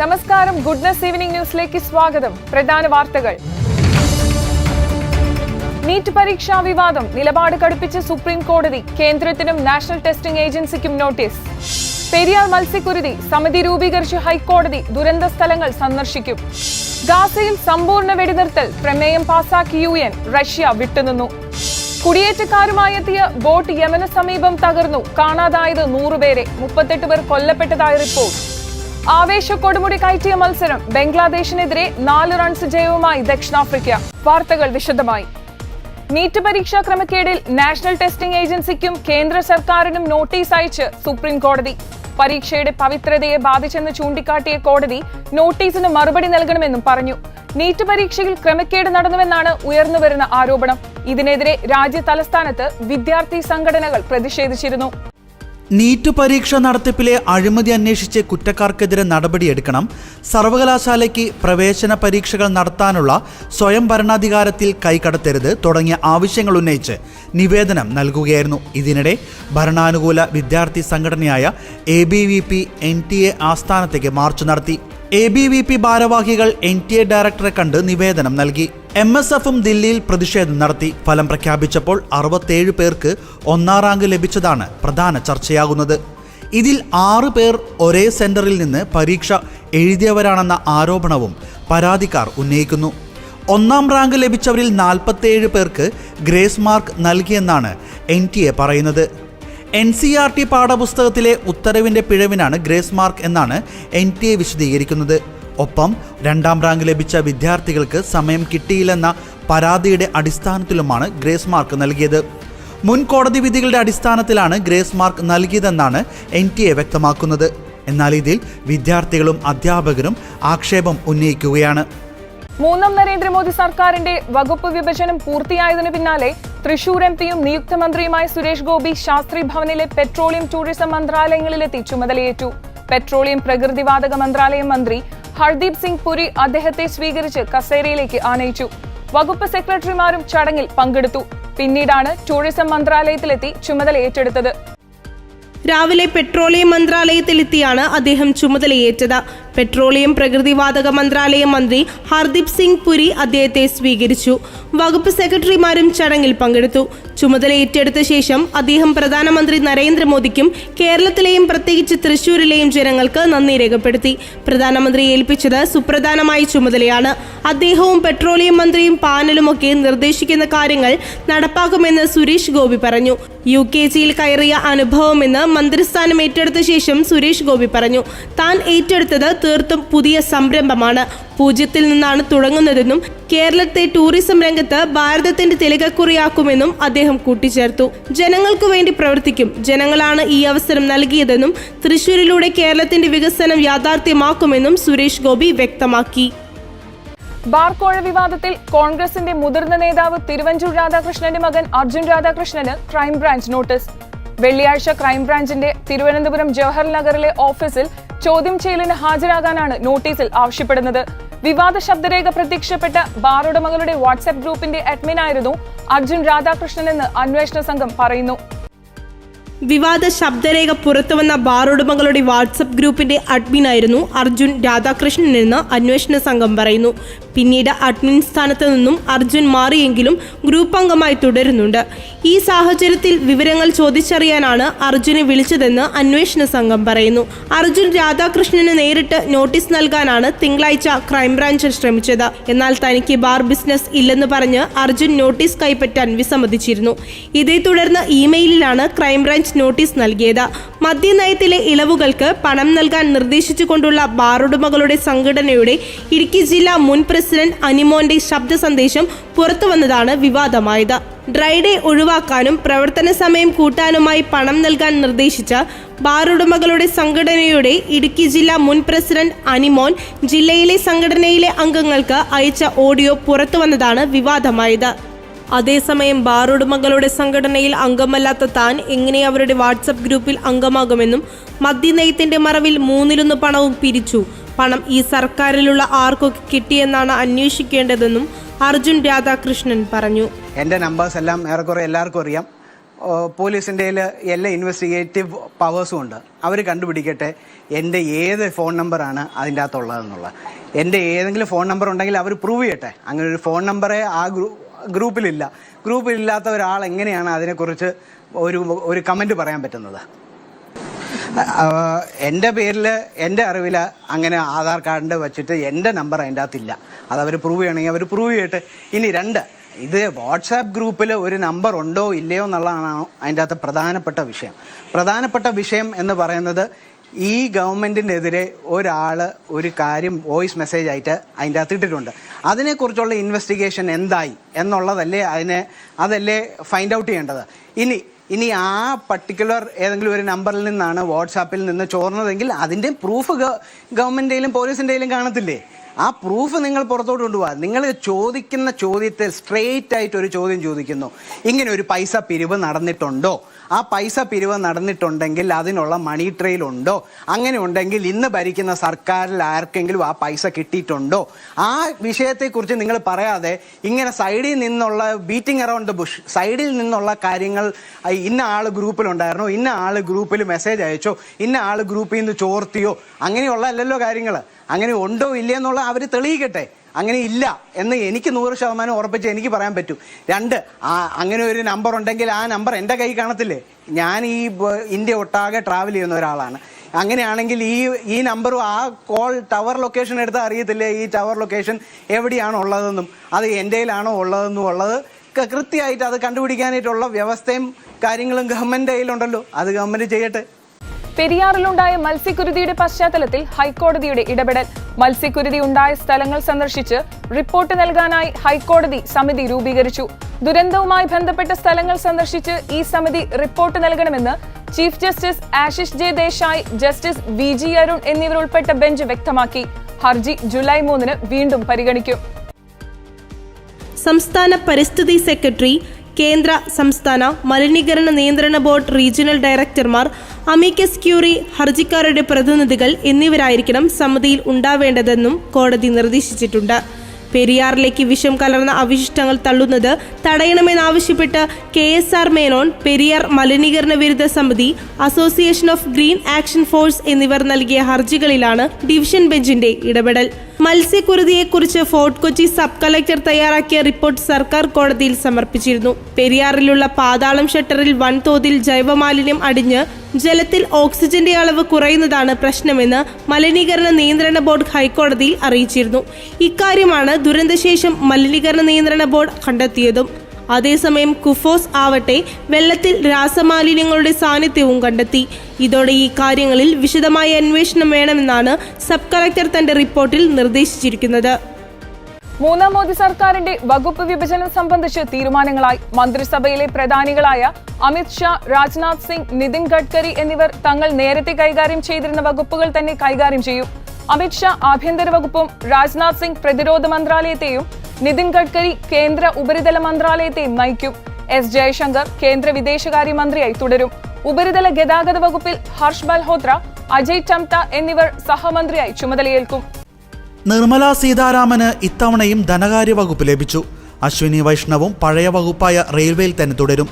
നമസ്കാരം, goodness evening ന്യൂസിലേക്ക് സ്വാഗതം. പ്രധാന വാർത്തകൾ. നീറ്റ് പരീക്ഷാ വിവാദം നിലപാട് കടുപ്പിച്ച് സുപ്രീം കോടതി. കേന്ദ്രത്തിനും നാഷണൽ ടെസ്റ്റിംഗ് ഏജൻസിക്കും നോട്ടീസ്. പെരിയാർ മത്സ്യക്കുരുതി സമിതി രൂപീകരിച്ച് ഹൈക്കോടതി. ദുരന്ത സ്ഥലങ്ങൾ സന്ദർശിക്കും. ഗാസയിൽ സമ്പൂർണ്ണ വെടിനിർത്തൽ പ്രമേയം പാസാക്കി UN. റഷ്യ വിട്ടുനിന്നു. കുടിയേറ്റക്കാരുമായി എത്തിയ ബോട്ട് യമന് സമീപം തകർന്നു. കാണാതായത് 100 പേരെ. 38 പേർ കൊല്ലപ്പെട്ടതായി റിപ്പോർട്ട്. ആവേശ കൊടുമുടി കയറ്റിയ മത്സരം. ബംഗ്ലാദേശിനെതിരെ 4 റൺസ് ജയവുമായി ദക്ഷിണാഫ്രിക്ക. വാർത്തകൾ വിശദമായി. നീറ്റ് പരീക്ഷാ ക്രമക്കേടിൽ നാഷണൽ ടെസ്റ്റിംഗ് ഏജൻസിക്കും കേന്ദ്ര സർക്കാരിനും നോട്ടീസ് അയച്ച് സുപ്രീം കോടതി. പരീക്ഷയുടെ പവിത്രതയെ ബാധിച്ചെന്ന് ചൂണ്ടിക്കാട്ടിയ കോടതി നോട്ടീസിന് മറുപടി നൽകണമെന്നും പറഞ്ഞു. നീറ്റ് പരീക്ഷയിൽ ക്രമക്കേട് നടന്നുവെന്നാണ് ഉയർന്നുവരുന്ന ആരോപണം. ഇതിനെതിരെ രാജ്യ തലസ്ഥാനത്ത് വിദ്യാർത്ഥി സംഘടനകൾ പ്രതിഷേധിച്ചിരുന്നു. നീറ്റ് പരീക്ഷ നടത്തിപ്പിലെ അഴിമതി അന്വേഷിച്ച് കുറ്റക്കാർക്കെതിരെ നടപടിയെടുക്കണം. സർവകലാശാലയ്ക്ക് പ്രവേശന പരീക്ഷകൾ നടത്താനുള്ള സ്വയം ഭരണാധികാരത്തിൽ കൈകടത്തരുത് തുടങ്ങിയ ആവശ്യങ്ങൾ ഉന്നയിച്ച് നിവേദനം നൽകുകയായിരുന്നു. ഇതിനിടെ ഭരണാനുകൂല വിദ്യാർത്ഥി സംഘടനയായ ABVP NTA ആസ്ഥാനത്തേക്ക് മാർച്ച് നടത്തി. ABVP ഭാരവാഹികൾ NTA ഡയറക്ടറെ കണ്ട് നിവേദനം നൽകി. MSFും ദില്ലിയിൽ പ്രതിഷേധം നടത്തി. ഫലം പ്രഖ്യാപിച്ചപ്പോൾ 67 പേർക്ക് 1ാം റാങ്ക് ലഭിച്ചതാണ് പ്രധാന ചർച്ചയാകുന്നത്. ഇതിൽ 6 പേർ ഒരേ സെന്ററിൽ നിന്ന് പരീക്ഷ എഴുതിയവരാണെന്ന ആരോപണവും പരാതിക്കാർ ഉന്നയിക്കുന്നു. 1ാം റാങ്ക് ലഭിച്ചവരിൽ 47 പേർക്ക് ഗ്രേസ് മാർക്ക് നൽകിയെന്നാണ് NTA പറയുന്നത്. NCERT പാഠപുസ്തകത്തിലെ ഉത്തരവിന്റെ പിഴവിനാണ് ഗ്രേസ് മാർക്ക് എന്നാണ് NTA വിശദീകരിക്കുന്നത്. ഒപ്പം 2ാം റാങ്ക് ലഭിച്ച വിദ്യാർത്ഥികൾക്ക് സമയം കിട്ടിയില്ലെന്ന പരാതിയുടെ അടിസ്ഥാനത്തിലുമാണ് ഗ്രേസ് മാർക്ക് നൽകിയത്. മുൻ കോടതി വിധികളുടെ അടിസ്ഥാനത്തിലാണ് ഗ്രേസ് മാർക്ക് നൽകിയതെന്നാണ് NTA വ്യക്തമാക്കുന്നത്. എന്നാൽ ഇതിൽ വിദ്യാർത്ഥികളും അധ്യാപകരും ആക്ഷേപം ഉന്നയിക്കുകയാണ്. 3ാം നരേന്ദ്രമോദി സർക്കാരിന്റെ വകുപ്പ് വിഭജനം പൂർത്തിയായതിനു പിന്നാലെ തൃശൂർ MPയും നിയുക്ത മന്ത്രിയുമായ സുരേഷ് ഗോപി ശാസ്ത്രി ഭവനിലെ പെട്രോളിയം ടൂറിസം മന്ത്രാലയങ്ങളിലെത്തി ചുമതലയേറ്റു. പെട്രോളിയം പ്രകൃതിവാതക മന്ത്രാലയം മന്ത്രി ഹർദീപ് സിംഗ് പുരി അദ്ദേഹത്തെ സ്വീകരിച്ച് കസേരയിലേക്ക് ആനയിച്ചു. വകുപ്പ് സെക്രട്ടറിമാരും ചടങ്ങിൽ പങ്കെടുത്തു. പിന്നീടാണ് ടൂറിസം മന്ത്രാലയത്തിലെത്തി ചുമതല ഏറ്റെടുത്തത്. രാവിലെ പെട്രോളിയം മന്ത്രാലയത്തിലെത്തിയാണ് അദ്ദേഹം ചുമതലയേറ്റത്. പെട്രോളിയം പ്രകൃതിവാതക മന്ത്രാലയം മന്ത്രി ഹർദീപ് സിംഗ് പുരി അദ്ദേഹത്തെ സ്വീകരിച്ചു. വകുപ്പ് സെക്രട്ടറിമാരും ചടങ്ങിൽ പങ്കെടുത്തു. ചുമതല ഏറ്റെടുത്ത ശേഷം അദ്ദേഹം പ്രധാനമന്ത്രി നരേന്ദ്രമോദിക്കും കേരളത്തിലെയും പ്രത്യേകിച്ച് തൃശൂരിലെയും ജനങ്ങൾക്ക് നന്ദി രേഖപ്പെടുത്തി. പ്രധാനമന്ത്രി ഏൽപ്പിച്ചത് സുപ്രധാനമായ ചുമതലയാണ്. അദ്ദേഹവും പെട്രോളിയം മന്ത്രിയും പാനലുമൊക്കെ നിർദ്ദേശിക്കുന്ന കാര്യങ്ങൾ നടപ്പാക്കുമെന്ന് സുരേഷ് ഗോപി പറഞ്ഞു. UKGയിൽ കയറിയ അനുഭവമെന്ന് മന്ത്രിസ്ഥാനം ഏറ്റെടുത്ത ശേഷം സുരേഷ് ഗോപി പറഞ്ഞു. താൻ ഏറ്റെടുത്തത് തീർത്തും പുതിയ സംരംഭമാണ്. 0ൽ നിന്നാണ് തുടങ്ങുന്നതെന്നും കേരളത്തെ ടൂറിസം രംഗത്ത് ഭാരതത്തിന്റെ തിലകക്കുറിയാക്കുമെന്നും അദ്ദേഹം കൂട്ടിച്ചേർത്തു. ജനങ്ങൾക്ക് വേണ്ടി പ്രവർത്തിക്കും. ജനങ്ങളാണ് ഈ അവസരം നൽകിയതെന്നും തൃശൂരിലൂടെ കേരളത്തിന്റെ വികസനം യാഥാർത്ഥ്യമാക്കുമെന്നും സുരേഷ് ഗോപി വ്യക്തമാക്കി. ബാർക്കോഴ വിവാദത്തിൽ കോൺഗ്രസിന്റെ മുതിർന്ന നേതാവ് തിരുവഞ്ചൂർ രാധാകൃഷ്ണന്റെ മകൻ അർജുൻ രാധാകൃഷ്ണന് ക്രൈംബ്രാഞ്ച് നോട്ടീസ്. വെള്ളിയാഴ്ച ക്രൈംബ്രാഞ്ചിന്റെ തിരുവനന്തപുരം ജവഹർ നഗറിലെ ഓഫീസിൽ ചോദ്യം ചെയ്യലിന് ഹാജരാകാനാണ് നോട്ടീസിൽ ആവശ്യപ്പെടുന്നത്. വിവാദ ശബ്ദരേഖ പ്രത്യക്ഷപ്പെട്ട ബാറുടമകളുടെ വാട്സ്ആപ്പ് ഗ്രൂപ്പിന്റെ അഡ്മിനായിരുന്നു അർജുൻ രാധാകൃഷ്ണനെന്ന് അന്വേഷണ സംഘം പറയുന്നു. വിവാദ ശബ്ദരേഖ പുറത്തുവന്ന ബാറുടമകളുടെ വാട്സപ്പ് ഗ്രൂപ്പിന്റെ അഡ്മിനായിരുന്നു അർജുൻ രാധാകൃഷ്ണനെന്ന് അന്വേഷണ സംഘം പറയുന്നു. പിന്നീട് അഡ്മിൻ സ്ഥാനത്ത് നിന്നും അർജുൻ മാറിയെങ്കിലും ഗ്രൂപ്പ് അംഗമായി തുടരുന്നുണ്ട്. ഈ സാഹചര്യത്തിൽ വിവരങ്ങൾ ചോദിച്ചറിയാനാണ് അർജുനെ വിളിച്ചതെന്ന് അന്വേഷണ സംഘം പറയുന്നു. അർജുൻ രാധാകൃഷ്ണന് നേരിട്ട് നോട്ടീസ് നൽകാനാണ് തിങ്കളാഴ്ച ക്രൈംബ്രാഞ്ച് ശ്രമിച്ചത്. എന്നാൽ തനിക്ക് ബാർ ബിസിനസ് ഇല്ലെന്ന് പറഞ്ഞ് അർജുൻ നോട്ടീസ് കൈപ്പറ്റാൻ വിസമ്മതിച്ചിരുന്നു. ഇതേ തുടർന്ന് ഇമെയിലിലാണ് ക്രൈംബ്രാഞ്ച് നോട്ടീസ് നൽകിയത്. മദ്യനയത്തിലെ ഇളവുകൾക്ക് പണം നൽകാൻ നിർദ്ദേശിച്ചുകൊണ്ടുള്ള ബാറുടമകളുടെ സംഘടനയുടെ ഇടുക്കി ജില്ലാ മുൻ പ്രസിഡന്റ് അനിമോന്റെ ശബ്ദ സന്ദേശം പുറത്തുവന്നതാണ് വിവാദമായത്. ഡ്രൈഡേ ഒഴിവാക്കാനും പ്രവർത്തന സമയം കൂട്ടാനുമായി പണം നൽകാൻ നിർദ്ദേശിച്ച ബാറുടമകളുടെ സംഘടനയുടെ ഇടുക്കി ജില്ലാ മുൻ പ്രസിഡന്റ് അനിമോൻ ജില്ലയിലെ സംഘടനയിലെ അംഗങ്ങൾക്ക് അയച്ച ഓഡിയോ പുറത്തുവന്നതാണ് വിവാദമായത്. അതേസമയം ബാറുടമകളുടെ സംഘടനയിൽ അംഗമല്ലാത്ത താൻ എങ്ങനെ അവരുടെ വാട്സപ്പ് ഗ്രൂപ്പിൽ അംഗമാകുമെന്നും മദ്യനയത്തിന്റെ മറവിൽ 1/3 പണവും പിരിച്ചു. പണം ഈ സർക്കാരിലുള്ള ആർക്കൊക്കെ കിട്ടിയെന്നാണ് അന്വേഷിക്കേണ്ടതെന്നും അർജുൻ രാധാകൃഷ്ണൻ പറഞ്ഞു. എൻ്റെ നമ്പേഴ്സ് എല്ലാം ഏറെക്കുറെ എല്ലാവർക്കും അറിയാം. പോലീസിൻ്റെ എല്ലാ ഇൻവെസ്റ്റിഗേറ്റീവ് പവേഴ്സും ഉണ്ട്. അവർ കണ്ടുപിടിക്കട്ടെ എൻ്റെ ഏത് ഫോൺ നമ്പറാണ് അതിൻ്റെ അകത്തുള്ളതെന്നുള്ളത്. എൻ്റെ ഏതെങ്കിലും ഫോൺ നമ്പർ ഉണ്ടെങ്കിൽ അവർ പ്രൂവ് ചെയ്യട്ടെ. അങ്ങനെ ഒരു ഫോൺ നമ്പറേ ആ ഗ്രൂപ്പിലില്ലാത്ത ഒരാൾ എങ്ങനെയാണ് അതിനെക്കുറിച്ച് ഒരു കമൻറ്റ് പറയാൻ പറ്റുന്നത്? എൻ്റെ പേരിൽ എൻ്റെ അറിവിൽ അങ്ങനെ ആധാർ കാർഡിൻ്റെ വെച്ചിട്ട് എൻ്റെ നമ്പർ അതിൻ്റെ അകത്തില്ല. അത് അവർ പ്രൂവ് ചെയ്യണമെങ്കിൽ അവർ പ്രൂവ് ചെയ്യട്ടെ. ഇനി 2, ഇത് വാട്സാപ്പ് ഗ്രൂപ്പിൽ ഒരു നമ്പർ ഉണ്ടോ ഇല്ലയോ എന്നുള്ളതാണ് അതിൻ്റെ അകത്ത് പ്രധാനപ്പെട്ട വിഷയം എന്ന് പറയുന്നത്, ഈ ഗവൺമെൻറ്റിനെതിരെ ഒരാൾ ഒരു കാര്യം വോയിസ് മെസ്സേജ് ആയിട്ട് അതിൻ്റെ അകത്ത് ഇട്ടിട്ടുണ്ട്. അതിനെക്കുറിച്ചുള്ള ഇൻവെസ്റ്റിഗേഷൻ എന്തായി എന്നുള്ളതല്ലേ അതല്ലേ ഫൈൻഡ് ഔട്ട് ചെയ്യേണ്ടത്. ഇനി ആ പർട്ടിക്കുലർ ഏതെങ്കിലും ഒരു നമ്പറിൽ നിന്നാണ് വാട്സാപ്പിൽ നിന്ന് ചോർന്നതെങ്കിൽ അതിൻ്റെ പ്രൂഫ് ഗവൺമെൻറ്റിൻ്റെയിലും പോലീസിൻ്റെയിലും കാണത്തില്ലേ? ആ പ്രൂഫ് നിങ്ങൾ പുറത്തോട്ട് കൊണ്ടുപോകാം. നിങ്ങൾ ചോദിക്കുന്ന ചോദ്യത്തിൽ സ്ട്രെയിറ്റ് ആയിട്ട് ഒരു ചോദ്യം ചോദിക്കുന്നു, ഇങ്ങനെ ഒരു പൈസ പിരിവ് നടന്നിട്ടുണ്ടോ? ആ പൈസ പിരിവ് നടന്നിട്ടുണ്ടെങ്കിൽ അതിനുള്ള മണി ട്രെയിൽ ഉണ്ടോ? അങ്ങനെ ഉണ്ടെങ്കിൽ ഇന്ന് ഭരിക്കുന്ന സർക്കാരിൽ ആർക്കെങ്കിലും ആ പൈസ കിട്ടിയിട്ടുണ്ടോ? ആ വിഷയത്തെക്കുറിച്ച് നിങ്ങൾ പറയാതെ ഇങ്ങനെ സൈഡിൽ നിന്നുള്ള ബീറ്റിംഗ് അറൗണ്ട് ദ ബുഷ്, സൈഡിൽ നിന്നുള്ള കാര്യങ്ങൾ, ഇന്ന ആൾ ഗ്രൂപ്പിലുണ്ടായിരുന്നോ, ഇന്ന ആൾ ഗ്രൂപ്പിൽ മെസ്സേജ് അയച്ചോ, ഇന്ന ആൾ ഗ്രൂപ്പിൽ നിന്ന് ചോർത്തിയോ, അങ്ങനെയുള്ള അല്ലല്ലോ കാര്യങ്ങൾ. അങ്ങനെ ഉണ്ടോ ഇല്ലയോ എന്നുള്ള അവർ തെളിയിക്കട്ടെ. അങ്ങനെ ഇല്ല എന്ന് എനിക്ക് 100% ഉറപ്പിച്ച് എനിക്ക് പറയാൻ പറ്റും. 2, അങ്ങനെ ഒരു നമ്പർ ഉണ്ടെങ്കിൽ ആ നമ്പർ എൻ്റെ കൈ കാണത്തില്ലേ? ഞാൻ ഈ ഇന്ത്യ ഒട്ടാകെ ട്രാവൽ ചെയ്യുന്ന ഒരാളാണ്. അങ്ങനെയാണെങ്കിൽ ഈ നമ്പറും ആ കോൾ ടവർ ലൊക്കേഷൻ എടുത്താൽ അറിയത്തില്ലേ ഈ ടവർ ലൊക്കേഷൻ എവിടെയാണോ ഉള്ളതെന്നും അത് എൻ്റെയിലാണോ ഉള്ളതെന്നും ഉള്ളത് കൃത്യമായിട്ട് അത് കണ്ടുപിടിക്കാനായിട്ടുള്ള വ്യവസ്ഥയും കാര്യങ്ങളും ഗവൺമെൻറ് കയ്യിലുണ്ടല്ലോ. അത് ഗവൺമെൻറ് ചെയ്യട്ടെ. പെരിയാറിലുണ്ടായ മത്സ്യക്കുരുതിയുടെ പശ്ചാത്തലത്തിൽ ഹൈക്കോടതിയുടെ ഇടപെടൽ. മത്സ്യക്കുരുതി ഉണ്ടായ സ്ഥലങ്ങൾ സന്ദർശിച്ച് റിപ്പോർട്ട് നൽകാനായി ഹൈക്കോടതി സമിതി രൂപീകരിച്ചു. ദുരന്തവുമായി ബന്ധപ്പെട്ട സ്ഥലങ്ങൾ സന്ദർശിച്ച് ഈ സമിതി റിപ്പോർട്ട് നൽകണമെന്ന് chief justice Ashish J Desai, justice VG Arun എന്നിവരുൾപ്പെട്ട ബെഞ്ച് വ്യക്തമാക്കി. ഹർജി ജൂലൈ 3 വീണ്ടും പരിഗണിക്കും. സംസ്ഥാന പരിസ്ഥിതി സെക്രട്ടറി, കേന്ദ്ര സംസ്ഥാന മലിനീകരണ നിയന്ത്രണ ബോർഡ് റീജിയണൽ ഡയറക്ടർമാർ, അമിക്കസ് ക്യൂറി, ഹർജിക്കാരുടെ പ്രതിനിധികൾ എന്നിവരായിരിക്കണം സമിതിയിൽ ഉണ്ടാവേണ്ടതെന്നും കോടതി നിർദ്ദേശിച്ചിട്ടുണ്ട്. പെരിയാറിലേക്ക് വിഷം കലർന്ന അവശിഷ്ടങ്ങൾ തള്ളുന്നത് തടയണമെന്നാവശ്യപ്പെട്ട് KSR മേനോൻ, പെരിയാർ മലിനീകരണ വിരുദ്ധ സമിതി, association of green action force എന്നിവർ നൽകിയ ഹർജികളിലാണ് ഡിവിഷൻ ബെഞ്ചിന്റെ ഇടപെടൽ. മത്സ്യക്കുരുതിയെക്കുറിച്ച് ഫോർട്ട് കൊച്ചി സബ് കളക്ടർ തയ്യാറാക്കിയ റിപ്പോർട്ട് സർക്കാർ കോടതിയിൽ സമർപ്പിച്ചിരുന്നു. പെരിയാറിലുള്ള പാതാളം ഷട്ടറിൽ വൻതോതിൽ ജൈവമാലിന്യം അടിഞ്ഞ് ജലത്തിൽ ഓക്സിജന്റെ അളവ് കുറയുന്നതാണ് പ്രശ്നമെന്ന് മലിനീകരണ നിയന്ത്രണ ബോർഡ് ഹൈക്കോടതിയിൽ അറിയിച്ചിരുന്നു. ഇക്കാര്യമാണ് ദുരന്തശേഷം മലിനീകരണ നിയന്ത്രണ ബോർഡ് കണ്ടെത്തിയതും. അതേസമയം കുഫോസ് ആവട്ടെ വെള്ളത്തിൽ രാസമാലിന്യങ്ങളുടെ സാന്നിധ്യവും കണ്ടെത്തി. ഇതോടെ ഈ കാര്യങ്ങളിൽ വിശദമായ അന്വേഷണം വേണമെന്നാണ് സബ് കളക്ടർ തന്റെ റിപ്പോർട്ടിൽ നിർദ്ദേശിച്ചിരിക്കുന്നത്. 3ാം മോദി സർക്കാരിന്റെ വകുപ്പ് വിഭജനം സംബന്ധിച്ച് തീരുമാനങ്ങളായി. മന്ത്രിസഭയിലെ പ്രധാനികളായ അമിത് ഷാ, രാജ്നാഥ് സിംഗ്, നിതിൻ ഗഡ്കരി എന്നിവർ തങ്ങൾ നേരത്തെ കൈകാര്യം ചെയ്തിരുന്ന വകുപ്പുകൾ തന്നെ കൈകാര്യം ചെയ്യും. അമിത് ഷാ ആഭ്യന്തര വകുപ്പും, രാജ്നാഥ് സിംഗ് പ്രതിരോധ മന്ത്രാലയത്തെയും, നിതിൻ ഗഡ്കരി കേന്ദ്ര ഉപരിതല മന്ത്രാലയത്തെയും നയിക്കും. S ജയശങ്കർ കേന്ദ്ര വിദേശകാര്യ മന്ത്രിയായി തുടരും. ഉപരിതല ഗതാഗത വകുപ്പിൽ ഹർഷ് മൽഹോത്ര, അജയ് ടംത എന്നിവർ സഹമന്ത്രിയായി ചുമതലയേൽക്കും. നിർമ്മല സീതാരാമന് ഇത്തവണയും ധനകാര്യ വകുപ്പ് ലഭിച്ചു. അശ്വിനി വൈഷ്ണവും പഴയ വകുപ്പായ റെയിൽവേയിൽ തന്നെ തുടരും.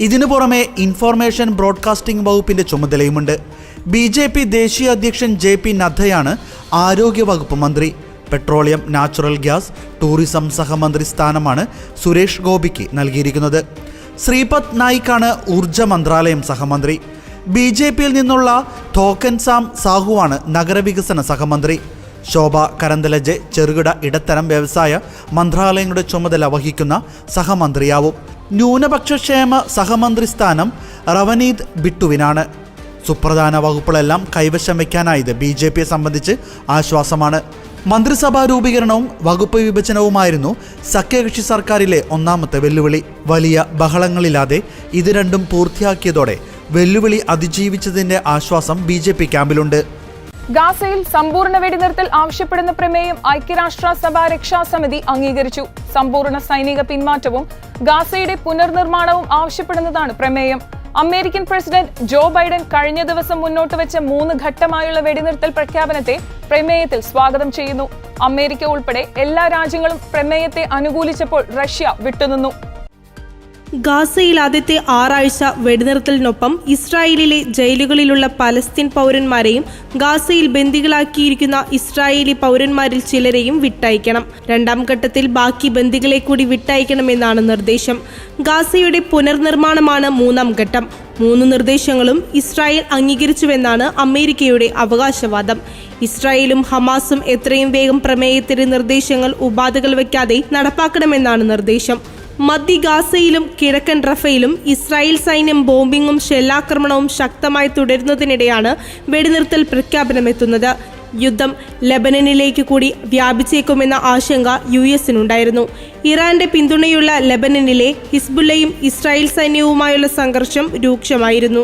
ഇതിനു പുറമെ ഇൻഫോർമേഷൻ ബ്രോഡ്കാസ്റ്റിംഗ് വകുപ്പിന്റെ ചുമതലയുമുണ്ട്. BJP ദേശീയ അധ്യക്ഷൻ JP നദ്ദയാണ് ആരോഗ്യ വകുപ്പ് മന്ത്രി. പെട്രോളിയം, നാച്ചുറൽ ഗ്യാസ്, ടൂറിസം സഹമന്ത്രി സ്ഥാനമാണ് സുരേഷ് ഗോപിക്ക് നൽകിയിരിക്കുന്നത്. ശ്രീപദ് നായിക്കാണ് ഊർജ മന്ത്രാലയം സഹമന്ത്രി. BJPയിൽ നിന്നുള്ള തോക്കൻ സാം സാഹുവാണ് നഗരവികസന സഹമന്ത്രി. ശോഭ കരന്തലജെ ചെറുകിട ഇടത്തരം വ്യവസായ മന്ത്രാലയങ്ങളുടെ ചുമതല വഹിക്കുന്ന സഹമന്ത്രിയാവും. ന്യൂനപക്ഷക്ഷേമ സഹമന്ത്രി സ്ഥാനം റവനീത് ബിട്ടുവിനാണ്. സുപ്രധാന വകുപ്പുകളെല്ലാം കൈവശം വയ്ക്കാനായത് BJPയെ സംബന്ധിച്ച് ആശ്വാസമാണ്. മന്ത്രിസഭാ രൂപീകരണവും വകുപ്പ് വിഭജനവുമായിരുന്നു സഖ്യകക്ഷി സർക്കാരിലെ ഒന്നാമത്തെ വെല്ലുവിളി. വലിയ ബഹളങ്ങളില്ലാതെ ഇത് രണ്ടും പൂർത്തിയാക്കിയതോടെ വെല്ലുവിളി അതിജീവിച്ചതിന്റെ ആശ്വാസം BJP ക്യാമ്പിലുണ്ട്. ഗാസയിൽ സമ്പൂർണ്ണ വെടിനിർത്തൽ ആവശ്യപ്പെടുന്ന പ്രമേയം ഐക്യരാഷ്ട്രസഭ രക്ഷാസമിതി അംഗീകരിച്ചു. സമ്പൂർണ്ണ സൈനിക പിന്മാറ്റവും ഗാസയുടെ പുനർനിർമ്മാണവും ആവശ്യപ്പെടുന്നതാണ് പ്രമേയം. അമേരിക്കൻ പ്രസിഡന്റ് ജോ ബൈഡൻ കഴിഞ്ഞ ദിവസം മുന്നോട്ട് വെച്ച 3 ഘട്ടമായുള്ള വെടിനിർത്തൽ പ്രഖ്യാപനത്തെ പ്രമേയത്തിൽ സ്വാഗതം ചെയ്യുന്നു. അമേരിക്ക ഉൾപ്പെടെ എല്ലാ രാജ്യങ്ങളും പ്രമേയത്തെ അനുകൂലിച്ചപ്പോൾ റഷ്യ വിട്ടുനിന്നു. ഗാസയിൽ ആദ്യത്തെ 6 ആഴ്ച വെടിനിർത്തലിനൊപ്പം ഇസ്രായേലിലെ ജയിലുകളിലുള്ള പലസ്തീൻ പൗരന്മാരെയും ഗാസയിൽ ബന്ദികളാക്കിയിരിക്കുന്ന ഇസ്രായേലി പൗരന്മാരിൽ ചിലരെയും വിട്ടയക്കണം. 2ാം ഘട്ടത്തിൽ ബാക്കി ബന്ദികളെ കൂടി വിട്ടയക്കണമെന്നാണ് നിർദ്ദേശം. ഗാസയുടെ പുനർനിർമ്മാണമാണ് 3ാം ഘട്ടം. 3 നിർദ്ദേശങ്ങളും ഇസ്രായേൽ അംഗീകരിച്ചുവെന്നാണ് അമേരിക്കയുടെ അവകാശവാദം. ഇസ്രായേലും ഹമാസും എത്രയും വേഗം പ്രമേയത്തിലെ നിർദ്ദേശങ്ങൾ ഉപാധികൾ വയ്ക്കാതെ നടപ്പാക്കണമെന്നാണ് നിർദ്ദേശം. മധ്യ ഗാസയിലും കിഴക്കൻ റഫയിലും ഇസ്രായേൽ സൈന്യം ബോംബിങ്ങും ഷെല്ലാക്രമണവും ശക്തമായി തുടരുന്നതിനിടെയാണ് വെടിനിർത്തൽ പ്രഖ്യാപനമെത്തുന്നത്. യുദ്ധം ലെബനനിലേക്ക് കൂടി വ്യാപിച്ചേക്കുമെന്ന ആശങ്ക US-നുണ്ടായിരുന്നു. ഇറാന്റെ പിന്തുണയുള്ള ലെബനനിലെ ഹിസ്ബുള്ളയും ഇസ്രായേൽ സൈന്യവുമായുള്ള സംഘർഷം രൂക്ഷമായിരുന്നു.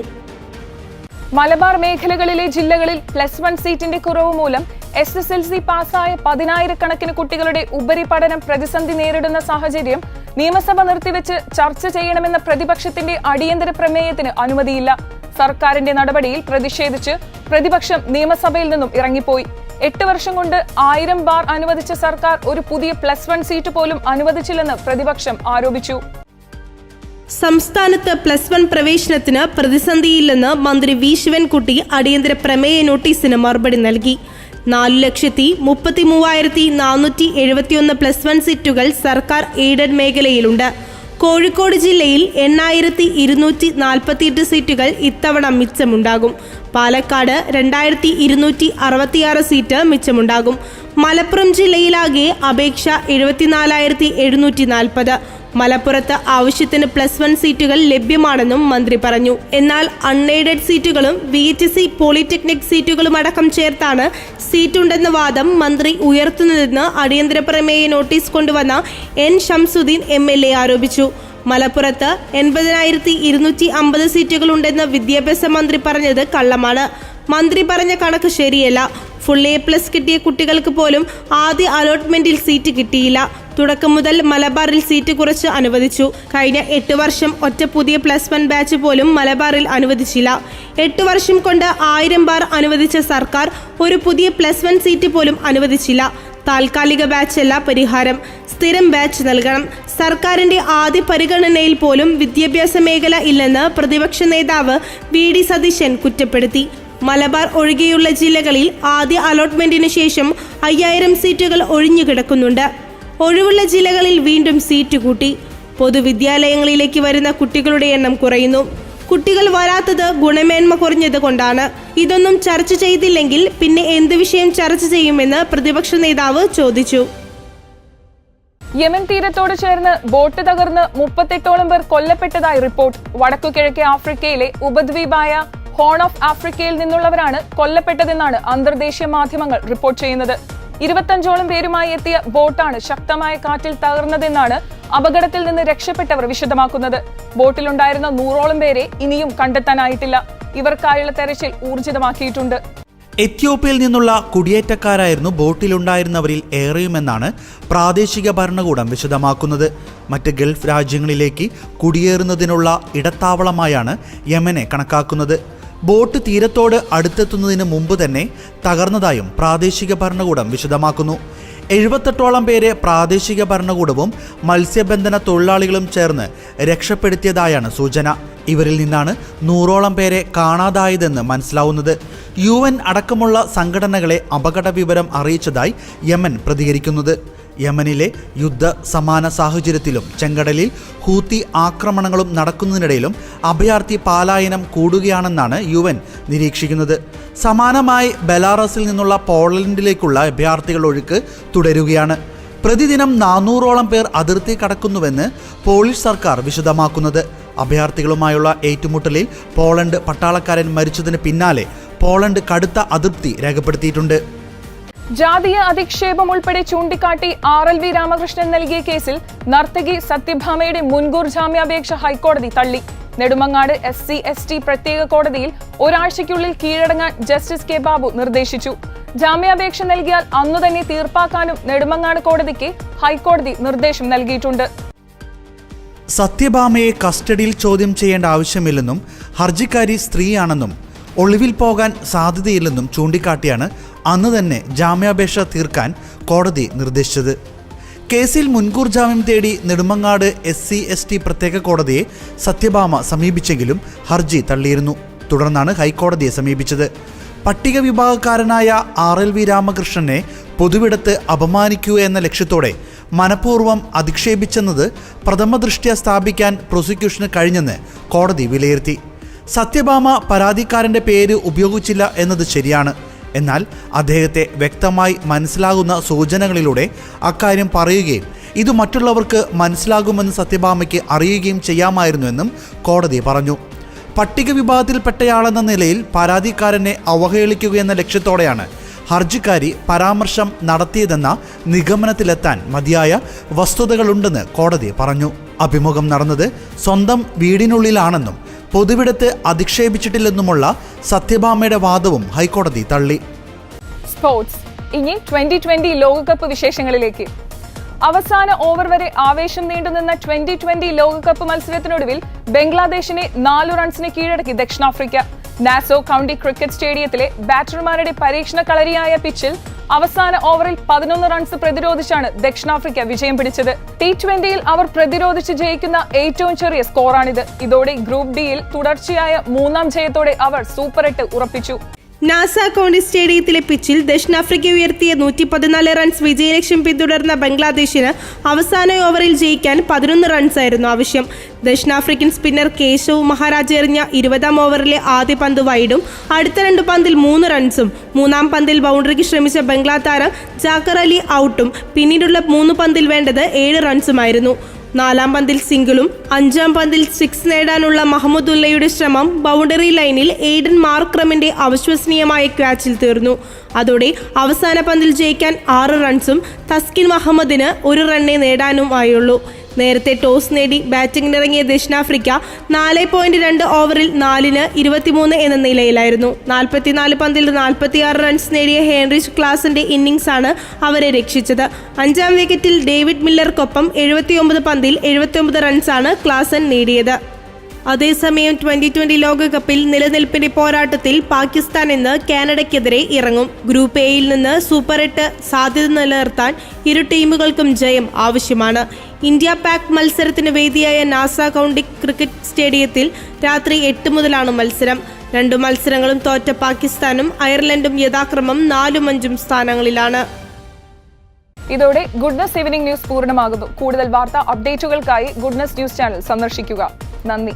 മലബാർ മേഖലകളിലെ ജില്ലകളിൽ +1 സീറ്റിന്റെ കുറവ് മൂലം SSLC പാസ്സായ 10,000-കണക്കിന് കുട്ടികളുടെ ഉപരിപഠനം പ്രതിസന്ധി നേരിടുന്ന സാഹചര്യം നിയമസഭ നിർത്തിവെച്ച് ചർച്ച ചെയ്യണമെന്ന പ്രതിപക്ഷത്തിന്റെ അടിയന്തര പ്രമേയത്തിന് അനുമതിയില്ല. സർക്കാരിന്റെ നടപടിയിൽ പ്രതിഷേധിച്ച് പ്രതിപക്ഷം നിയമസഭയിൽ നിന്നും ഇറങ്ങിപ്പോയി. 8 വർഷം കൊണ്ട് 1000 ബാർ അനുവദിച്ച സർക്കാർ ഒരു പുതിയ +1 സീറ്റ് പോലും അനുവദിച്ചില്ലെന്ന് പ്രതിപക്ഷം ആരോപിച്ചു. സംസ്ഥാനത്ത് +1 പ്രവേശനത്തിന് പ്രതിസന്ധിയില്ലെന്ന് മന്ത്രി വി ശിവൻകുട്ടി അടിയന്തര പ്രമേയ നോട്ടീസിന് മറുപടി നൽകി. 4,33,471 +1 സീറ്റുകൾ സർക്കാർ എയ്ഡഡ് മേഖലയിലുണ്ട്. കോഴിക്കോട് ജില്ലയിൽ 8,248 സീറ്റുകൾ ഇത്തവണ മിച്ചമുണ്ടാകും. പാലക്കാട് 2,266 സീറ്റ് മിച്ചമുണ്ടാകും. മലപ്പുറം ജില്ലയിലാകെ അപേക്ഷ 74,740. മലപ്പുറത്ത് ആവശ്യത്തിന് +1 സീറ്റുകൾ ലഭ്യമാണെന്നും മന്ത്രി പറഞ്ഞു. എന്നാൽ അൺഎയ്ഡഡ് സീറ്റുകളും VHSC പോളിടെക്നിക് സീറ്റുകളും അടക്കം ചേർത്താണ് സീറ്റുണ്ടെന്ന വാദം മന്ത്രി ഉയർത്തുന്നതെന്ന് അടിയന്തര പ്രമേയ നോട്ടീസ് കൊണ്ടുവന്ന N ഷംസുദ്ദീൻ MLA ആരോപിച്ചു. മലപ്പുറത്ത് 80,250 സീറ്റുകളുണ്ടെന്ന് വിദ്യാഭ്യാസ മന്ത്രി പറഞ്ഞത് കള്ളമാണ്. മന്ത്രി പറഞ്ഞ കണക്ക് ശരിയല്ല. ഫുൾ A+ കിട്ടിയ കുട്ടികൾക്ക് പോലും ആദ്യ അലോട്ട്മെന്റിൽ സീറ്റ് കിട്ടിയില്ല. തുടക്കം മുതൽ മലബാറിൽ സീറ്റ് കുറച്ച് അനുവദിച്ചു. കഴിഞ്ഞ 8 വർഷം ഒറ്റ പുതിയ +1 ബാച്ച് പോലും മലബാറിൽ അനുവദിച്ചില്ല. 8 വർഷം കൊണ്ട് 1000 ബാർ അനുവദിച്ച സർക്കാർ ഒരു പുതിയ +1 സീറ്റ് പോലും അനുവദിച്ചില്ല. താൽക്കാലിക ബാച്ചല്ല പരിഹാരം, സ്ഥിരം ബാച്ച് നൽകണം. സർക്കാരിന്റെ ആദ്യ പരിഗണനയിൽ പോലും വിദ്യാഭ്യാസ മേഖല ഇല്ലെന്ന് പ്രതിപക്ഷ നേതാവ് VD സതീശൻ കുറ്റപ്പെടുത്തി. മലബാർ ഒഴികെയുള്ള ജില്ലകളിൽ ആദ്യ അലോട്ട്മെന്റിന് ശേഷം 5000 സീറ്റുകൾ ഒഴിഞ്ഞുകിടക്കുന്നുണ്ട്. ഒഴിവുള്ള ജില്ലകളിൽ വീണ്ടും സീറ്റ് കൂട്ടി. പൊതുവിദ്യാലയങ്ങളിലേക്ക് വരുന്ന കുട്ടികളുടെ എണ്ണം കുറയുന്നു. കുട്ടികൾ വരാത്തത് ഗുണമേന്മ കുറഞ്ഞത് കൊണ്ടാണ്. ഇതൊന്നും ചർച്ച ചെയ്തില്ലെങ്കിൽ പിന്നെ എന്ത് വിഷയം ചർച്ച ചെയ്യുമെന്ന് പ്രതിപക്ഷ നേതാവ് ചോദിച്ചു. യമൻ തീരത്തോട് ചേർന്ന് ബോട്ട് തകർന്ന് 38ഓളം പേർ കൊല്ലപ്പെട്ടതായി റിപ്പോർട്ട്. വടക്കുകിഴക്കേ ആഫ്രിക്കയിലെ ഉപദ്വീപായ ഹോൺ ഓഫ് ആഫ്രിക്കയിൽ നിന്നുള്ളവരാണ് കൊല്ലപ്പെട്ടതെന്നാണ് അന്തർദേശീയ മാധ്യമങ്ങൾ റിപ്പോർട്ട് ചെയ്യുന്നത്. 25ഓളം പേരുമായി എത്തിയ ബോട്ടാണ് ശക്തമായ കാറ്റിൽ തകർന്നതെന്നാണ് അപകടത്തിൽ നിന്ന് രക്ഷപ്പെട്ടവർ വിശദമാക്കുന്നത്. ബോട്ടിലുണ്ടായിരുന്ന 100ഓളം പേരെ ഇനിയും കണ്ടെത്താനായിട്ടില്ല. ഇവർക്കായുള്ള തെരച്ചിൽ ഊർജിതമാക്കിയിട്ടുണ്ട്. എത്യോപ്യയിൽ നിന്നുള്ള കുടിയേറ്റക്കാരായിരുന്നു ബോട്ടിലുണ്ടായിരുന്നവരിൽ ഏറെയുമെന്നാണ് പ്രാദേശിക ഭരണകൂടം വിശദമാക്കുന്നത്. മറ്റ് ഗൾഫ് രാജ്യങ്ങളിലേക്ക് കുടിയേറുന്നതിനുള്ള ഇടത്താവളമായാണ് യമനെ കണക്കാക്കുന്നത്. ബോട്ട് തീരത്തോട് അടുത്തെത്തുന്നതിന് മുമ്പ് തന്നെ തകർന്നതായും പ്രാദേശിക ഭരണകൂടം വിശദമാക്കുന്നു. 78ഓളം പേരെ പ്രാദേശിക ഭരണകൂടവും മത്സ്യബന്ധന തൊഴിലാളികളും ചേർന്ന് രക്ഷപ്പെടുത്തിയതായാണ് സൂചന. ഇവരിൽ നിന്നാണ് 100ഓളം പേരെ കാണാതായതെന്ന് മനസ്സിലാവുന്നത്. UN അടക്കമുള്ള സംഘടനകളെ അപകട വിവരം അറിയിച്ചതായി യമൻ പ്രതികരിക്കുന്നത്. യമനിലെ യുദ്ധ സമാന സാഹചര്യത്തിലും ചെങ്കടലിൽ ഹൂത്തി ആക്രമണങ്ങളും നടക്കുന്നതിനിടയിലും അഭയാർത്ഥി പലായനം കൂടുകയാണെന്നാണ് UN നിരീക്ഷിക്കുന്നത്. സമാനമായി ബെലാറസിൽ നിന്നുള്ള പോളണ്ടിലേക്കുള്ള അഭയാർത്ഥികൾ ഒഴുക്ക് തുടരുകയാണ്. പ്രതിദിനം 400ഓളം പേർ അതിർത്തി കടക്കുന്നുവെന്ന് പോളിഷ് സർക്കാർ വിശദമാക്കുന്നത്. അഭയാർത്ഥികളുമായുള്ള ഏറ്റുമുട്ടലിൽ പോളണ്ട് പട്ടാളക്കാരൻ മരിച്ചതിന് പിന്നാലെ പോളണ്ട് കടുത്ത അതൃപ്തി രേഖപ്പെടുത്തിയിട്ടുണ്ട്. ജാതീയ അധിക്ഷേപം ഉൾപ്പെടെ ചൂണ്ടിക്കാട്ടി RLV രാമകൃഷ്ണൻ നൽകിയ കേസിൽ നർത്തകി സത്യഭാമയുടെ മുൻകൂർ ജാമ്യാപേക്ഷ ഹൈക്കോടതി തള്ളി. നെടുമങ്ങാട് SC/ST പ്രത്യേക കോടതിയിൽ ഒരാഴ്ചയ്ക്കുള്ളിൽ കീഴടങ്ങാൻ ജസ്റ്റിസ് K ബാബു നിർദ്ദേശിച്ചു. ജാമ്യാപേക്ഷ നൽകിയാൽ അന്നുതന്നെ തീർപ്പാക്കാനും നെടുമങ്ങാട് കോടതിക്ക് ഹൈക്കോടതി നിർദ്ദേശം നൽകിയിട്ടുണ്ട്. സത്യഭാമയെ കസ്റ്റഡിയിൽ ചോദ്യം ചെയ്യേണ്ട ആവശ്യമില്ലെന്നും ഹർജിക്കാരി സ്ത്രീയാണെന്നും ഒളിവിൽ പോകാൻ സാധ്യതയില്ലെന്നും ചൂണ്ടിക്കാട്ടിയാണ് അന്ന് തന്നെ ജാമ്യാപേക്ഷ തീർക്കാൻ കോടതി നിർദ്ദേശിച്ചത്. കേസിൽ മുൻകൂർ ജാമ്യം തേടി നെടുമങ്ങാട് SC/ST പ്രത്യേക കോടതിയെ സത്യഭാമ സമീപിച്ചെങ്കിലും ഹർജി തള്ളിയിരുന്നു. തുടർന്നാണ് ഹൈക്കോടതിയെ സമീപിച്ചത്. പട്ടിക വിഭാഗക്കാരനായ RLV രാമകൃഷ്ണനെ പൊതുവിടത്ത് അപമാനിക്കുക എന്ന ലക്ഷ്യത്തോടെ മനഃപൂർവ്വം അധിക്ഷേപിച്ചെന്നത് പ്രഥമദൃഷ്ട്യാ സ്ഥാപിക്കാൻ പ്രോസിക്യൂഷന് കഴിഞ്ഞെന്ന് കോടതി വിലയിരുത്തി. സത്യഭാമ പരാതിക്കാരൻ്റെ പേര് ഉപയോഗിച്ചില്ല എന്നത് ശരിയാണ്. എന്നാൽ അദ്ദേഹത്തെ വ്യക്തമായി മനസ്സിലാകുന്ന സൂചനകളിലൂടെ അക്കാര്യം പറയുകയും ഇത് മറ്റുള്ളവർക്ക് മനസ്സിലാകുമെന്ന് സത്യഭാമയ്ക്ക് അറിയുകയും ചെയ്യാമായിരുന്നുവെന്നും കോടതി പറഞ്ഞു. പട്ടിക വിഭാഗത്തിൽപ്പെട്ടയാളെന്ന നിലയിൽ പരാതിക്കാരനെ അവഹേളിക്കുകയെന്ന ലക്ഷ്യത്തോടെയാണ് ഹർജിക്കാരി പരാമർശം നടത്തിയതെന്ന നിഗമനത്തിലെത്താൻ മതിയായ വസ്തുതകളുണ്ടെന്ന് കോടതി പറഞ്ഞു. അഭിമുഖം നടന്നത് സ്വന്തം വീടിനുള്ളിലാണെന്നും പൊതുവിടത്ത് അധിക്ഷേപിച്ചിട്ടില്ലെന്നുമുള്ള സത്യഭാമയുടെ വാദവും ഹൈക്കോടതി തള്ളി. സ്പോർട്സ്. ഇനി 2020 ലോകകപ്പ് വിശേഷങ്ങളിലേക്ക്. അവസാന ഓവർ വരെ ആവേശം നീണ്ടുനിന്ന 2020 ലോകകപ്പ് മത്സരത്തിനൊടുവിൽ ബംഗ്ലാദേശിനെ 4 റൺസിന് കീഴടക്കി ദക്ഷിണാഫ്രിക്ക. നാസോ കൗണ്ടി ക്രിക്കറ്റ് സ്റ്റേഡിയത്തിലെ ബാറ്റർമാരുടെ പരീക്ഷണ കളരിയായ പിച്ചിൽ അവസാന ഓവറിൽ 11 റൺസ് പ്രതിരോധിച്ചാണ് ദക്ഷിണാഫ്രിക്ക വിജയം പിടിച്ചത്. T20യിൽ അവർ പ്രതിരോധിച്ച് ജയിക്കുന്ന ഏറ്റവും ചെറിയ സ്കോറാണിത്. ഇതോടെ ഗ്രൂപ്പ് ഡിയിൽ തുടർച്ചയായ 3ാം ജയത്തോടെ അവർ സൂപ്പർ 8 ഉറപ്പിച്ചു. നാസ കൗണ്ടി സ്റ്റേഡിയത്തിലെ പിച്ചിൽ ദക്ഷിണാഫ്രിക്ക ഉയർത്തിയ 114 റൺസ് വിജയലക്ഷ്യം പിന്തുടർന്ന ബംഗ്ലാദേശിന് അവസാന ഓവറിൽ ജയിക്കാൻ 11 റൺസായിരുന്നു ആവശ്യം. ദക്ഷിണാഫ്രിക്കൻ സ്പിന്നർ കേശവ് മഹാരാജ് എറിഞ്ഞ 20ാം ഓവറിലെ ആദ്യ പന്ത് വൈഡും അടുത്ത 2 പന്തിൽ 3 റൺസും 3ാം പന്തിൽ ബൗണ്ടറിക്ക് ശ്രമിച്ച ബംഗ്ലാ താരം ജാക്കർ അലി ഔട്ടും പിന്നീടുള്ള 3 പന്തിൽ വേണ്ടത് 7 റൺസുമായിരുന്നു. 4ാം പന്തിൽ സിംഗിളും 5ാം പന്തിൽ 6 നേടാനുള്ള മഹമ്മദുള്ളയുടെ ശ്രമം ബൗണ്ടറി ലൈനിൽ എയ്ഡൻ മാർക്രമിന്റെ അവിശ്വസനീയമായ ക്യാച്ചിൽ തീർന്നു. അതോടെ അവസാന പന്തിൽ ജയിക്കാൻ 6 റൺസും തസ്കിൻ മുഹമ്മദിന് 1 റണ്ണേ നേടാനുമായുള്ളൂ. നേരത്തെ ടോസ് നേടി ബാറ്റിംഗിനിറങ്ങിയ ദക്ഷിണാഫ്രിക്ക 4.2 ഓവറിൽ 4-ന് 23 എന്ന നിലയിലായിരുന്നു. 44 പന്തിൽ 46 റൺസ് നേടിയ ഹെൻറിച്ച് ക്ലാസന്റെ ഇന്നിംഗ്സാണ് അവരെ രക്ഷിച്ചത്. 5ാം വിക്കറ്റിൽ ഡേവിഡ് മില്ലർക്കൊപ്പം 79 പന്തിൽ 79 റൺസാണ് ക്ലാസൻ നേടിയത്. അതേസമയം 2020 ലോകകപ്പിൽ നിലനിൽപ്പിന്റെ പോരാട്ടത്തിൽ പാകിസ്ഥാൻ ഇന്ന് കാനഡയ്ക്കെതിരെ ഇറങ്ങും. ഗ്രൂപ്പ് എയിൽ നിന്ന് സൂപ്പർ 8 സാധ്യത നിലനിർത്താൻ ഇരു ടീമുകൾക്കും ജയം ആവശ്യമാണ്. ഇന്ത്യ പാക് മത്സരത്തിന് വേദിയായ നാസ കൗണ്ടി ക്രിക്കറ്റ് സ്റ്റേഡിയത്തിൽ രാത്രി 8 മുതലാണ് മത്സരം. 2 മത്സരങ്ങളും തോറ്റ പാകിസ്ഥാനും അയർലൻഡും യഥാക്രമം 4ഉം 5ഉം സ്ഥാനങ്ങളിലാണ്. ഇതോടെ ഗുഡ്നസ് ഈവനിംഗ് ന്യൂസ് പൂർണ്ണമാകുന്നു. കൂടുതൽ വാർത്താ അപ്ഡേറ്റുകൾക്കായി ഗുഡ്നസ് ന്യൂസ് ചാനൽ സന്ദർശിക്കുക. നന്ദി.